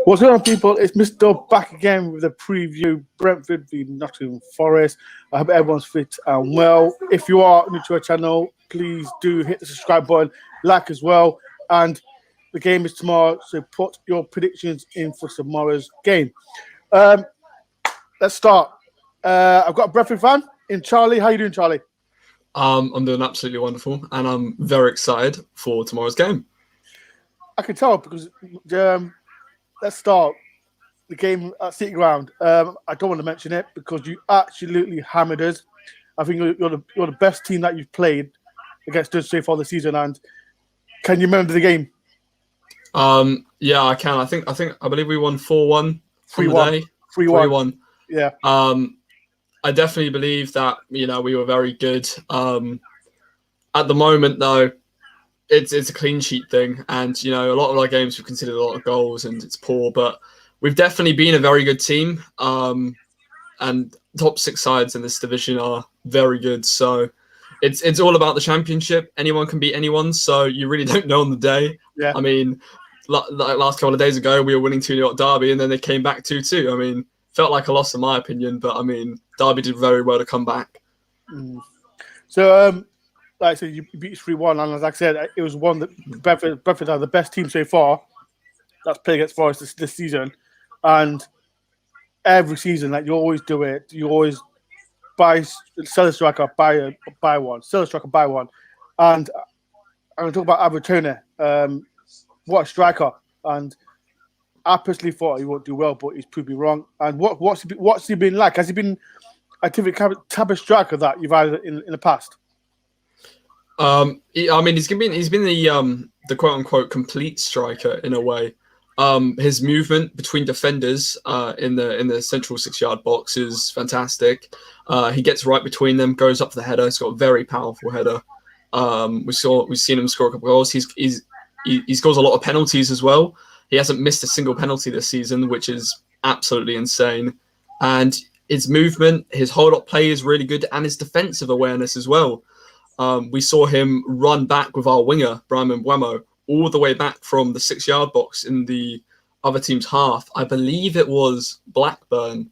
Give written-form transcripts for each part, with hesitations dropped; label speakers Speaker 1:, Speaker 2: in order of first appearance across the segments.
Speaker 1: What's going on, people? It's Mr. back again with a preview. Brentford v Nottingham Forest. I hope everyone's fit and well. If you are new to our channel, please do hit the subscribe button, like as well. And the game is tomorrow, so put your predictions in for tomorrow's game. Let's start. I've got a Brentford fan in Charlie. How you doing, Charlie?
Speaker 2: I'm doing absolutely wonderful, and I'm very excited for tomorrow's game.
Speaker 1: I can tell because let's start the game at City Ground. I don't want to mention it because you absolutely hammered us. I think you're the best team that you've played against us so far this season. And can you remember the game?
Speaker 2: Yeah, I can. I believe we won 4-1.
Speaker 1: 3-1. 3-1. Yeah.
Speaker 2: I definitely believe that we were very good. At the moment, though, it's a clean sheet thing, and a lot of our games we've considered a lot of goals, and it's poor. But we've definitely been a very good team. And top 6 sides in this division are very good. So it's all about the championship. Anyone can beat anyone. So you really don't know on the day.
Speaker 1: Yeah.
Speaker 2: I mean, last couple of days ago, we were winning 2-0 at Derby, and then they came back 2-2. I mean, felt like a loss in my opinion, but I mean, Derby did very well to come back.
Speaker 1: So, like I said, you beat us 3-1, and as I said, it was one that Brentford are the best team so far that's played against Forest this season. And every season, like you always do it, you always sell a striker, buy one, sell a striker, buy one. And I'm going to talk about Abertone. What a striker! And I personally thought he won't do well, but he's proved me wrong. And what's he been like? Has he been a type of striker that you've had in the past?
Speaker 2: I mean, he's been the quote unquote complete striker in a way. His movement between defenders in the central 6-yard box is fantastic. He gets right between them, goes up for the header. He's got a very powerful header. We've seen him score a couple of goals. He scores a lot of penalties as well. He hasn't missed a single penalty this season, which is absolutely insane. And his movement, his hold-up play is really good, and his defensive awareness as well. We saw him run back with our winger, Brian Mbeumo, all the way back from the 6-yard box in the other team's half. I believe it was Blackburn.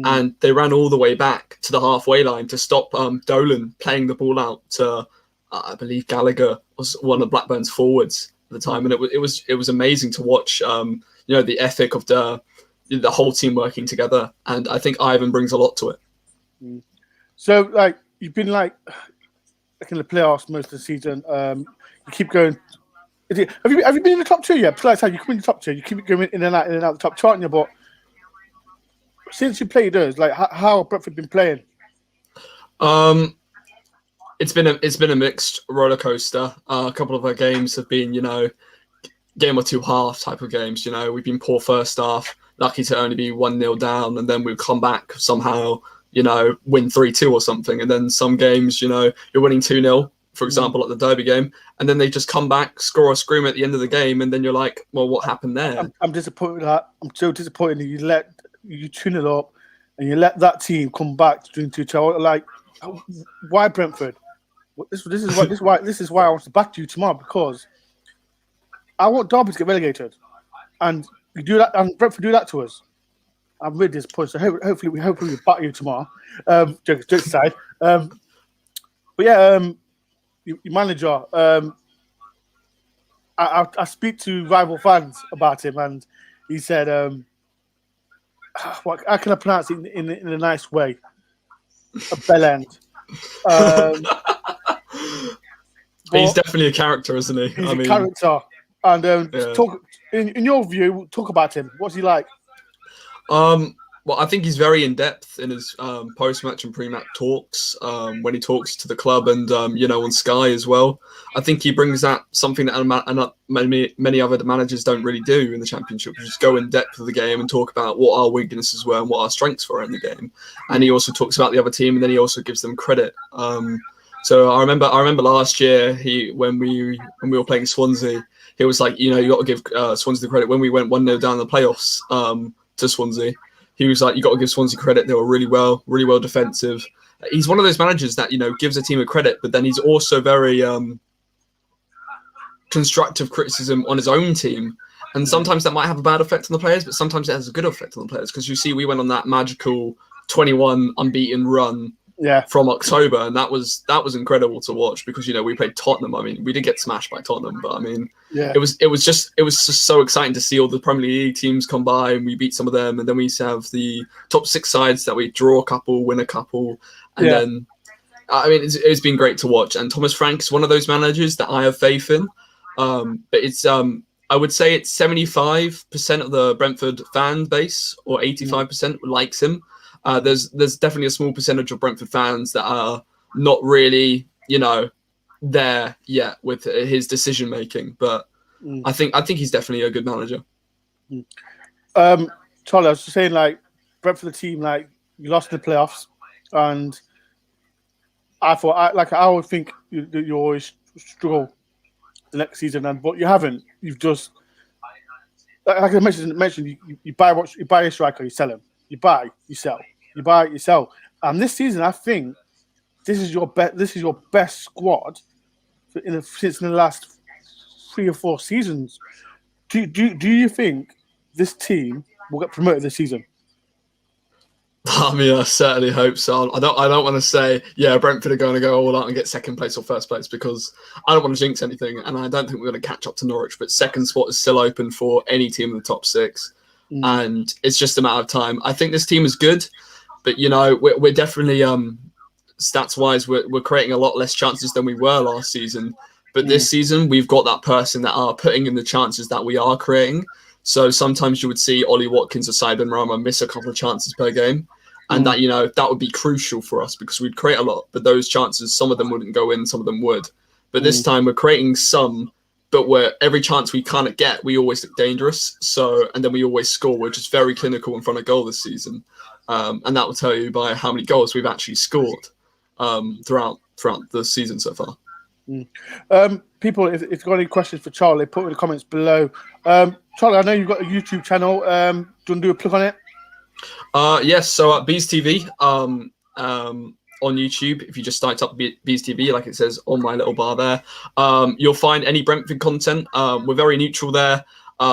Speaker 2: And they ran all the way back to the halfway line to stop Dolan playing the ball out to, I believe Gallagher was one of Blackburn's forwards at the time. And it was amazing to watch, the ethic of the whole team working together. And I think Ivan brings a lot to it.
Speaker 1: So, like, you've been like in the playoffs most of the season. You keep going. Have you been in the top 2 yet? Besides how you come in the top 2, you keep going in and out of the top 2, aren't you? But since you played those, like how have Brentford been playing?
Speaker 2: It's been a mixed roller coaster. A couple of our games have been, game or two half type of games. We've been poor first half, lucky to only be 1-0 down, and then we've come back somehow, win 3-2 or something. And then some games, you're winning 2-0, for example, at the Derby game, and then they just come back, score a scream at the end of the game, and then you're like, well, what happened there? I'm
Speaker 1: disappointed that I'm so disappointed that you tune it up and you let that team come back to doing 2-2. Like, why Brentford? This is why I want to back you tomorrow, because I want Derby to get relegated, and you do that, and Brentford do that to us. I'm really disappointed. So hopefully we back you tomorrow. Jokes aside. But yeah, your manager. I speak to rival fans about him, and he said, "How can I pronounce it in a nice way? A bell end."
Speaker 2: But he's definitely a character, isn't he?
Speaker 1: He's a character. And talk in your view. Talk about him. What's he like?
Speaker 2: Well, I think he's very in depth in his post-match and pre-match talks. When he talks to the club and on Sky as well. I think he brings that something that many other managers don't really do in the Championship, which is go in depth of the game and talk about what our weaknesses were and what our strengths were in the game. And he also talks about the other team, and then he also gives them credit. So I remember last year when we were playing Swansea, he was like, you got to give Swansea the credit when we went 1-0 down in the playoffs to Swansea. He was like, you got to give Swansea credit. They were really well defensive. He's one of those managers that, gives a team a credit, but then he's also very constructive criticism on his own team. And sometimes that might have a bad effect on the players, but sometimes it has a good effect on the players. Because you see, we went on that magical 21 unbeaten run from October, and that was incredible to watch because we played Tottenham. I mean, we did get smashed by Tottenham, but I mean, it was just so exciting to see all the Premier League teams come by, and we beat some of them, and then we used to have the top 6 sides that we draw a couple, win a couple, and then I mean, it's been great to watch. And Thomas Frank is one of those managers that I have faith in, but it's I would say it's 75% of the Brentford fan base or 85% likes him. There's definitely a small percentage of Brentford fans that are not really, there yet with his decision making. But I think he's definitely a good manager.
Speaker 1: Charlie, I was just saying, like, Brentford, the team, like, you lost in the playoffs, and I thought, I would think you always struggle the next season, but you haven't. You've just, like I mentioned, you buy a striker, you sell him. You buy, you sell. You buy, you sell. And this season, I think this is your best squad since in the last 3 or 4 seasons. Do you think this team will get promoted this season?
Speaker 2: I mean, I certainly hope so. I don't want to say, Brentford are going to go all out and get second place or first place because I don't want to jinx anything, and I don't think we're going to catch up to Norwich. But second spot is still open for any team in the top 6, and it's just a matter of time. I think this team is good, but we're definitely stats-wise we're creating a lot less chances than we were last season. But this season we've got that person that are putting in the chances that we are creating. So sometimes you would see Ollie Watkins or Simon Rama miss a couple of chances per game. And that, that would be crucial for us because we'd create a lot. But those chances, some of them wouldn't go in, some of them would. But this time we're creating some, but every chance we kind of get, we always look dangerous. And then we always score. We're just very clinical in front of goal this season. And that will tell you by how many goals we've actually scored throughout the season so far.
Speaker 1: People, if you've got any questions for Charlie, put in the comments below. Charlie, I know you've got a YouTube channel. Do you want to do a plug on it?
Speaker 2: Yes, so at Bees TV on YouTube, if you just type up Bees TV, like it says on my little bar there, you'll find any Brentford content. We're very neutral there.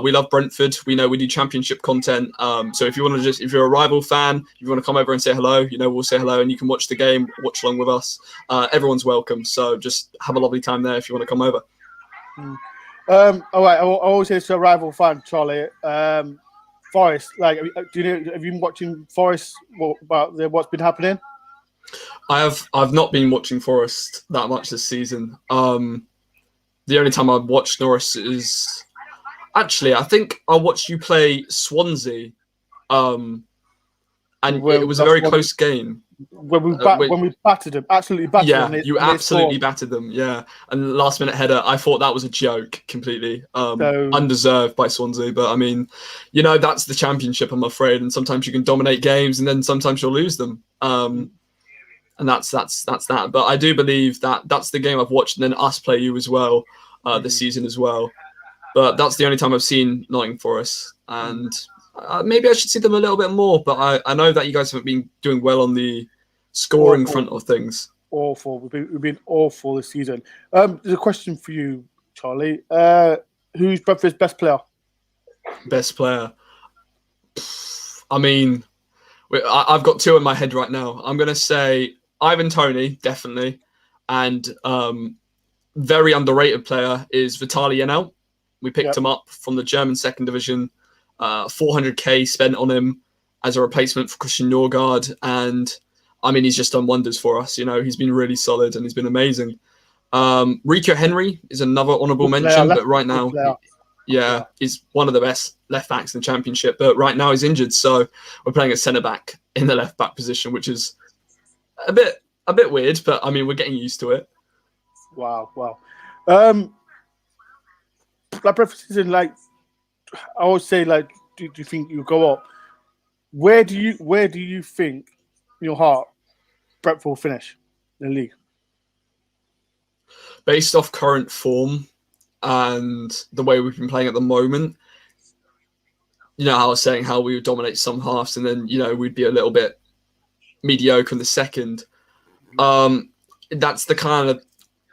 Speaker 2: We love Brentford. We know we do championship content. So if you're a rival fan, if you want to come over and say hello, we'll say hello and you can watch the game, watch along with us. Everyone's welcome. So just have a lovely time there if you want to come over.
Speaker 1: All right. I always say to a rival fan, Charlie, Forest, like, have you been watching Forest about what's been happening?
Speaker 2: I've not been watching Forest that much this season. The only time I've watched Norris is actually, I think I watched you play Swansea, and it was a very close game.
Speaker 1: When we battered them, absolutely battered them.
Speaker 2: Yeah, you absolutely battered them. Yeah, and last minute header, I thought that was a joke completely, undeserved by Swansea. But I mean, that's the championship, I'm afraid. And sometimes you can dominate games, and then sometimes you'll lose them. And that's that. But I do believe that's the game I've watched, and then us play you as well this season as well. But that's the only time I've seen Nottingham Forest, and maybe I should see them a little bit more. But I know that you guys haven't been doing well on the scoring front of things.
Speaker 1: Awful. We've been awful this season. There's a question for you, Charlie. Who's Brentford's best player?
Speaker 2: Best player. I mean, I've got 2 in my head right now. I'm going to say Ivan Toney, definitely. And very underrated player is Vitaly Janelt. We picked him up from the German second division. 400k spent on him as a replacement for Christian Norgard. And, I mean, he's just done wonders for us. He's been really solid and he's been amazing. Rico Henry is another honourable mention, but right now, he's one of the best left backs in the championship. But right now he's injured, so we're playing a centre back in the left back position, which is a bit weird. But I mean, we're getting used to it.
Speaker 1: Wow. Like Brentford season, like I always say, like, do you think you'll go up? Where do you think in your heart Brentford will finish in the league?
Speaker 2: Based off current form and the way we've been playing at the moment, how I was saying how we would dominate some halves and then, we'd be a little bit mediocre in the second. That's the kind of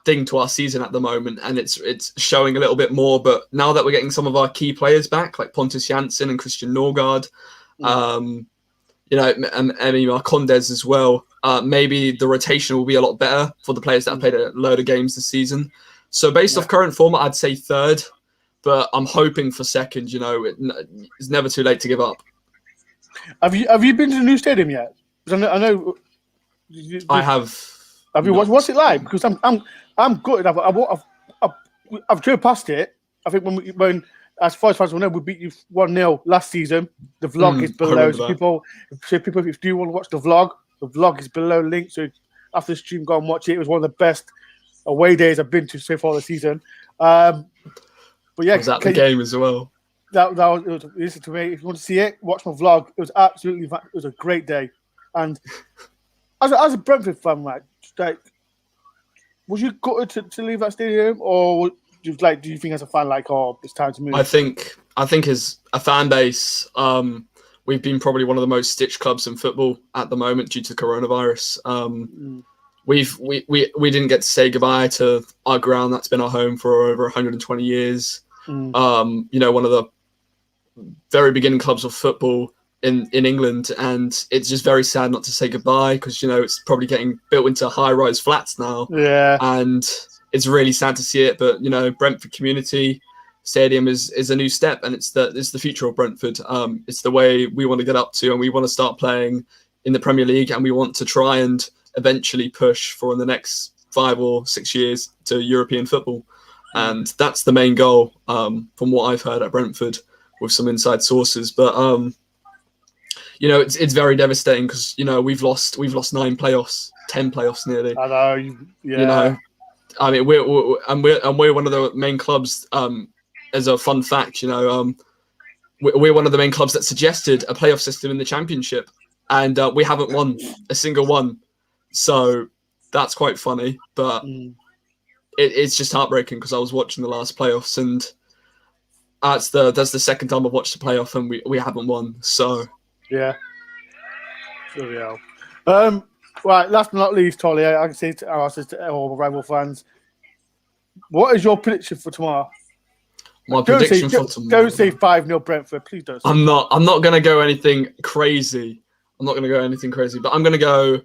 Speaker 2: thing to our season at the moment, and it's showing a little bit more. But now that we're getting some of our key players back, like Pontus Jansson and Christian Norgard, you know, and Emi Marcondes as well, maybe the rotation will be a lot better for the players that have played a load of games this season. So based off current form, I'd say third, but I'm hoping for second. You know, it's never too late to give up.
Speaker 1: Have you been to the new stadium yet? Because I know.
Speaker 2: I have.
Speaker 1: Have you? What's it like? Because I'm good. I've driven past it. I think when as far as I know, we beat you 1-0 last season. The vlog is below. So people, if you do want to watch the vlog is below link. So after the stream, go and watch it. It was one of the best away days I've been to so far this season. But yeah,
Speaker 2: I was at the game as well.
Speaker 1: That was listen to me. If you want to see it, watch my vlog. It was absolutely. It was a great day, and as a Brentford fan, like was you gutted to leave that stadium, or do you think as a fan like, oh, it's time to move?
Speaker 2: I think as a fan base, we've been probably one of the most stitched clubs in football at the moment due to coronavirus. We didn't get to say goodbye to our ground that's been our home for over 120 years. You know, one of the very beginning clubs of football in England, and it's just very sad not to say goodbye because, you know, it's probably getting built into high-rise flats now.
Speaker 1: Yeah.
Speaker 2: And it's really sad to see it, but, you know, Brentford Community Stadium is a new step, and it's the future of Brentford. It's the way we want to get up to, and we want to start playing in the Premier League, and we want to try and eventually push for in the next 5 or 6 years to European football. And that's the main goal, from what I've heard at Brentford with some inside sources. But you know, it's very devastating because, you know, we've lost 10 playoffs nearly.
Speaker 1: I know. Yeah.
Speaker 2: You know, I mean, we're one of the main clubs. As a fun fact, you know, we're one of the main clubs that suggested a playoff system in the Championship, and we haven't won a single one. So that's quite funny, but it's just heartbreaking because I was watching the last playoffs, and that's the second time I've watched the playoff, and we haven't won. So
Speaker 1: yeah. Right, last but not least, Tolly, I can say to all rival fans, what is your prediction for tomorrow?
Speaker 2: My prediction for tomorrow.
Speaker 1: Don't say 5-0 Brentford, please don't.
Speaker 2: I'm not going to go anything crazy. But I'm going to go.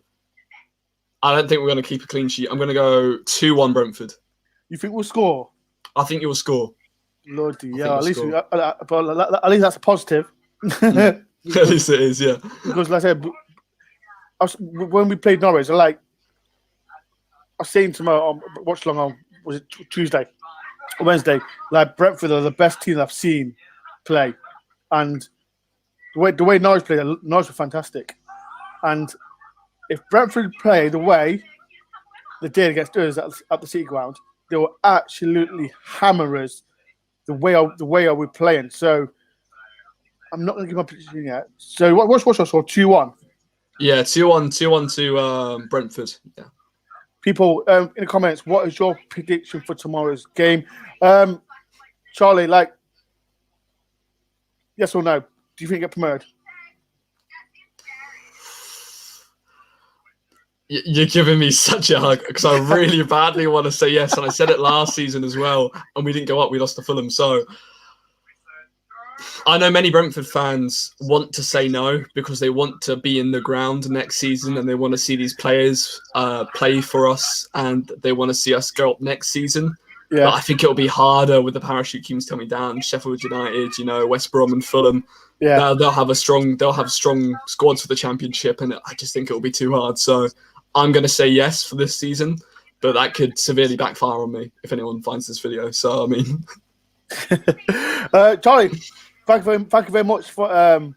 Speaker 2: I don't think we're going to keep a clean sheet. I'm going to go 2-1 Brentford.
Speaker 1: You think we'll score?
Speaker 2: I think you'll score.
Speaker 1: Lordy, yeah. At least that's a positive.
Speaker 2: At least it is, yeah.
Speaker 1: Because, like I said, when we played Norwich, I was saying to my watch along on, was it Tuesday or Wednesday? Like, Brentford are the best team I've seen play, and the way Norwich played, Norwich were fantastic. And if Brentford play the way they did against Dores at the City Ground, they were absolutely hammerers. The way we're playing. So I'm not going to give my prediction yet. So what's your score? 2-1.
Speaker 2: Yeah, 2-1 to Brentford. Yeah.
Speaker 1: People in the comments, what is your prediction for tomorrow's game? Charlie, like, yes or no? Do you think you get promoted?
Speaker 2: You're giving me such a hug because I really badly want to say yes, and I said it last season as well, and we didn't go up. We lost to Fulham. So I know many Brentford fans want to say no because they want to be in the ground next season, and they want to see these players play for us, and they want to see us go up next season. Yeah. But I think it'll be harder with the parachute teams coming down. Sheffield United, you know, West Brom and Fulham. Yeah, they'll have strong squads for the Championship, and I just think it'll be too hard. So I'm going to say yes for this season, but that could severely backfire on me if anyone finds this video. So, I mean...
Speaker 1: Charlie, thank you very much for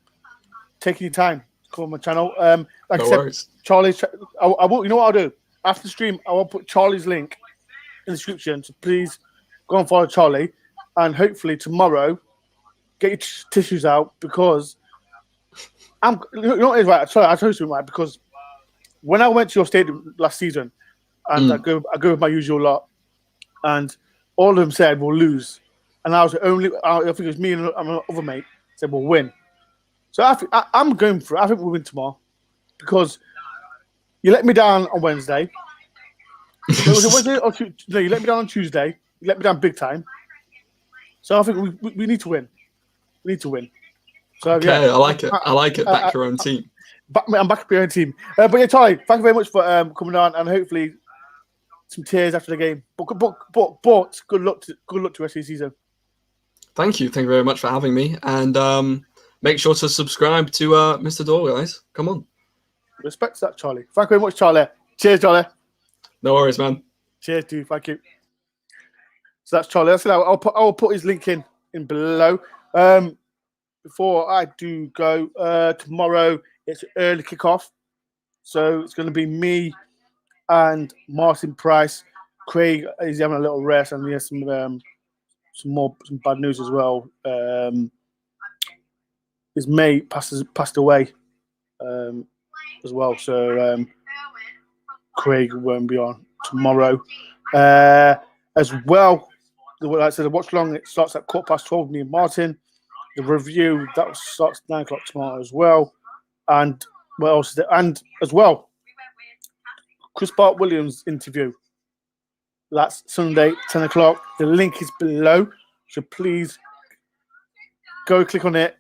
Speaker 1: taking your time to come on my channel. Like no I said, worries. Charlie, I will, you know what I'll do? After the stream, I will put Charlie's link in the description, so please go and follow Charlie, and hopefully tomorrow, get your tissues out, because you know what it is, right? Sorry, I told you right, because when I went to your stadium last season, and I go with my usual lot, and all of them said we'll lose, and I was the only. I think it was me and another mate said we'll win. So I'm going for it. I think we'll win tomorrow, because you let me down on Wednesday. Was it Wednesday or Tuesday? No, you let me down on Tuesday. You let me down big time. So I think we need to win. We need to win. So
Speaker 2: Okay,
Speaker 1: yeah,
Speaker 2: I like it. I like it. Back your own team.
Speaker 1: I'm back up your own team. But yeah, Charlie, thank you very much for coming on, and hopefully some tears after the game. But good luck to the rest of the season.
Speaker 2: Thank you very much for having me, and make sure to subscribe to Mr. Dore, guys. Come on.
Speaker 1: Respect that, Charlie. Thank you very much, Charlie. Cheers, Charlie.
Speaker 2: No worries, man.
Speaker 1: Cheers, dude. Thank you. So that's Charlie. That's it. I'll put his link in below. Before I do go, tomorrow it's early kickoff, so it's going to be me and Martin Price. Craig is having a little rest, and he has some bad news as well. His mate passed away as well, so Craig won't be on tomorrow. As well, like I said, the watch along, it starts at 12:15. Me and Martin. The review that starts 9 o'clock tomorrow as well. And what else is there? And as well, Chris Bart Williams interview. That's Sunday, 10 o'clock. The link is below, so please go click on it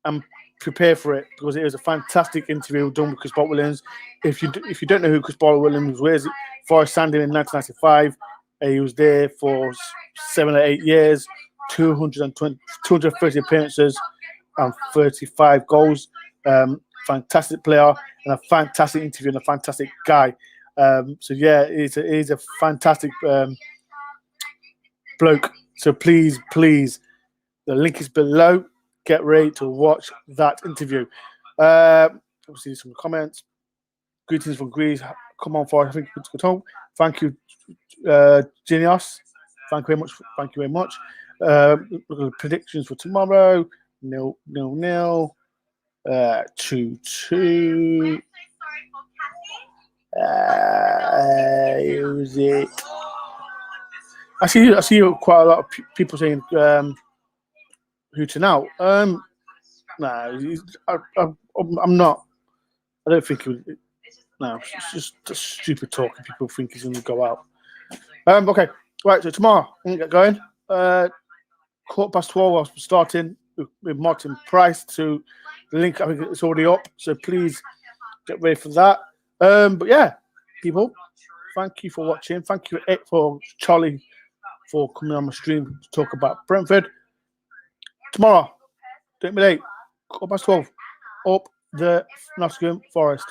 Speaker 1: and prepare for it, because it was a fantastic interview done with Chris Bart Williams. If you don't know who Chris Bart Williams was, Forest signed him in 1995. He was there for 7 or 8 years, 230 appearances, and 35 goals. Fantastic player and a fantastic interview and a fantastic guy. So yeah, he's a fantastic bloke. So please, the link is below. Get ready to watch that interview. Obviously, some comments. Greetings from Greece. Come on, Forest. I think it's good home. Thank you, Genius. Thank you very much. Predictions for tomorrow: 0-0, 2-2. Who's it? I see quite a lot of people saying Hooten out. I'm not. I don't think it would. No, it's just stupid talk. People think he's going to go out. Okay, right. So tomorrow, I'm going to get going. 12:15, I'll be starting with Martin Price. To the link, I think it's already up. So please get ready for that. But yeah, people, thank you for watching. Thank you for Charlie for coming on my stream to talk about Brentford. Tomorrow, don't be late. 12:15, up the Nottingham Forest.